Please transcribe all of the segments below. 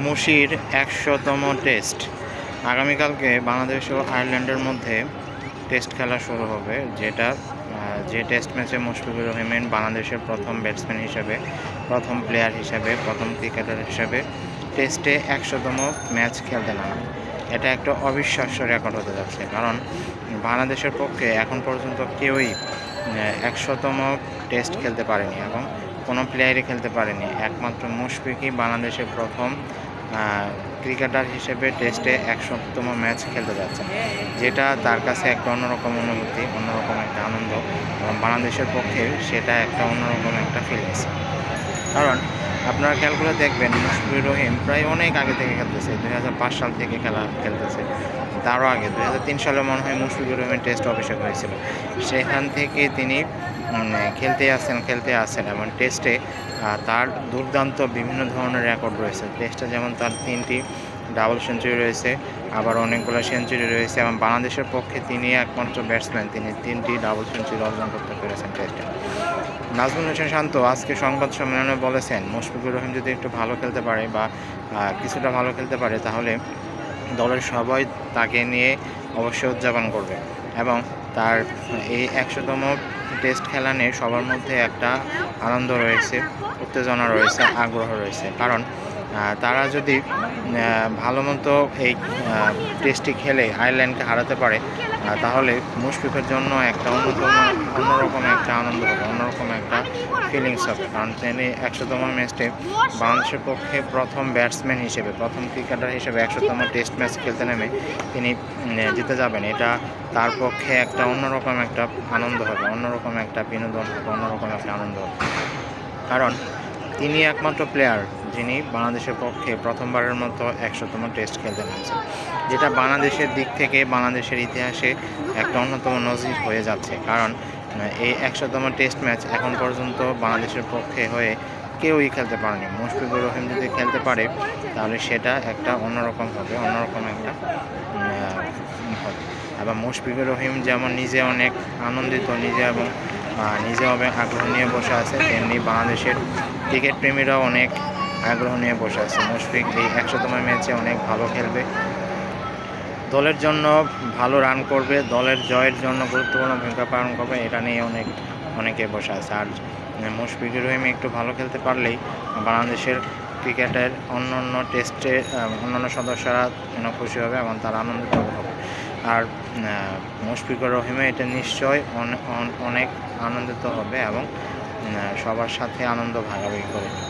মুশির ১০০তম টেস্ট। আগামীকালকে বাংলাদেশ ও আয়ারল্যান্ডের মধ্যে টেস্ট খেলা শুরু হবে, যে টেস্ট ম্যাচে মুশফিকুর রহিম বাংলাদেশের প্রথম ব্যাটসম্যান হিসেবে, প্রথম প্লেয়ার হিসেবে, প্রথম ক্রিকেটার হিসেবে টেস্টে ১০০তম ম্যাচ খেলতে নামেন। এটা একটা অবিশ্বাস্য রেকর্ড হতে যাচ্ছে, কারণ বাংলাদেশের পক্ষে এখন পর্যন্ত কেউই ১০০তম টেস্ট খেলতে পারেনি এবং কোনো প্লেয়ারই খেলতে পারেনি। একমাত্র মুশফিকই বাংলাদেশের প্রথম ক্রিকেটার হিসেবে টেস্টে ১০০তম ম্যাচ খেলতে যাচ্ছে, যেটা তার কাছে একটা অন্যরকম অনুভূতি, অন্যরকম একটা আনন্দ, এবং বাংলাদেশের পক্ষে সেটা একটা অন্যরকম একটা ফিলিংস। কারণ আপনারা খেয়াল করে দেখবেন, মুশফিকুর রহিম প্রায় অনেক আগে থেকে খেলতেছে, ২০০৫ সাল থেকে খেলতেছে। তারও আগে ২০০৩ সালে মনে হয় মুশফিকুর রহিমের টেস্ট অভিষেক হয়েছিল। সেখান থেকে তিনি খেলতে আসেন এবং টেস্টে তার দুর্দান্ত বিভিন্ন ধরনের রেকর্ড রয়েছে। টেস্টে যেমন তার ৩টি ডাবল সেঞ্চুরি রয়েছে, আবার অনেকগুলো সেঞ্চুরি রয়েছে, এবং বাংলাদেশের পক্ষে তিনি একমাত্র ব্যাটসম্যান, তিনি 3টি ডাবল সেঞ্চুরি অর্জন করতে পেরেছেন টেস্টে। নাজমুল হোসেন শান্ত আজকে সংবাদ সম্মেলনে বলেছেন, মুশফিকুর রহিম যদি একটু ভালো খেলতে পারে বা কিছুটা ভালো খেলতে পারে, তাহলে দলের সবাই তাকে নিয়ে অবশ্যই উদযাপন করবে, এবং তার এই ১০০তম টেস্ট খেলা নিয়ে সবার মধ্যে একটা আনন্দ রয়েছে, উত্তেজনা রয়েছে, আগ্রহ রয়েছে। কারণ তারা যদি ভালো মতো এই টেস্টটি খেলে আয়ারল্যান্ডকে হারাতে পারে, তাহলে মুশফিকের জন্য একটা অন্যরকম একটা আনন্দ হবে, অন্যরকম একটা ফিলিংস হবে। কারণ তিনি ১০০তম ম্যাচে বাংলাদেশের পক্ষে প্রথম ব্যাটসম্যান হিসেবে, প্রথম ক্রিকেটার হিসেবে ১০০তম টেস্ট ম্যাচ খেলতে নেমে তিনি জিতে যাবেন। এটা তার পক্ষে একটা অন্যরকম একটা আনন্দ হবে, অন্যরকম একটা বিনোদন হবে, অন্যরকম একটা আনন্দ হবে। কারণ তিনি একমাত্র প্লেয়ার যিনি বাংলাদেশের পক্ষে প্রথমবারের মতো ১০০তম টেস্ট খেলতে নামছেন, যেটা বাংলাদেশের দিক থেকে বাংলাদেশের ইতিহাসে একটা অন্যতম নজির হয়ে যাচ্ছে। কারণ এই ১০০তম টেস্ট ম্যাচ এখন পর্যন্ত বাংলাদেশের পক্ষে হয়ে কেউই খেলতে পারেনি। মুশফিকুর রহিম যদি খেলতে পারে, তাহলে সেটা একটা অন্যরকম হবে, অন্যরকম একটা হবে। এবং মুশফিকুর রহিম যেমন নিজে অনেক আনন্দিত, নিজে আগ্রহ নিয়ে বসে আছে, তেমনি বাংলাদেশের ক্রিকেট প্রেমীরাও অনেক আগ্রহ নিয়ে বসে আছে। মুশফিক এই ১০০তম ম্যাচে অনেক ভালো খেলবে, দলের জন্য ভালো রান করবে, দলের জয়ের জন্য গুরুত্বপূর্ণ ভূমিকা পালন করবে, এটা নিয়ে অনেকে বসে আছে। আর মুশফিকুর রহিম একটু ভালো খেলতে পারলেই বাংলাদেশের ক্রিকেটের অন্যান্য সদস্যরা খুশি হবে এবং তারা আনন্দিত হবে। আর মুশফিকুর রহিমে এটা নিশ্চয় অনেক আনন্দিত হবে এবং সবার সাথে আনন্দ ভাগাভাগি করে নেবে।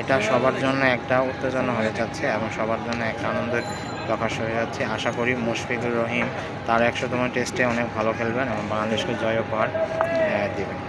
এটা সবার জন্য একটা উত্তেজনা হয়ে যাচ্ছে এবং সবার জন্য একটা আনন্দের প্রকাশ হয়ে যাচ্ছে। আশা করি মুশফিকুর রহিম তার ১০০তম টেস্টে অনেক ভালো খেলবেন এবং বাংলাদেশকে জয় উপহার দেবেন।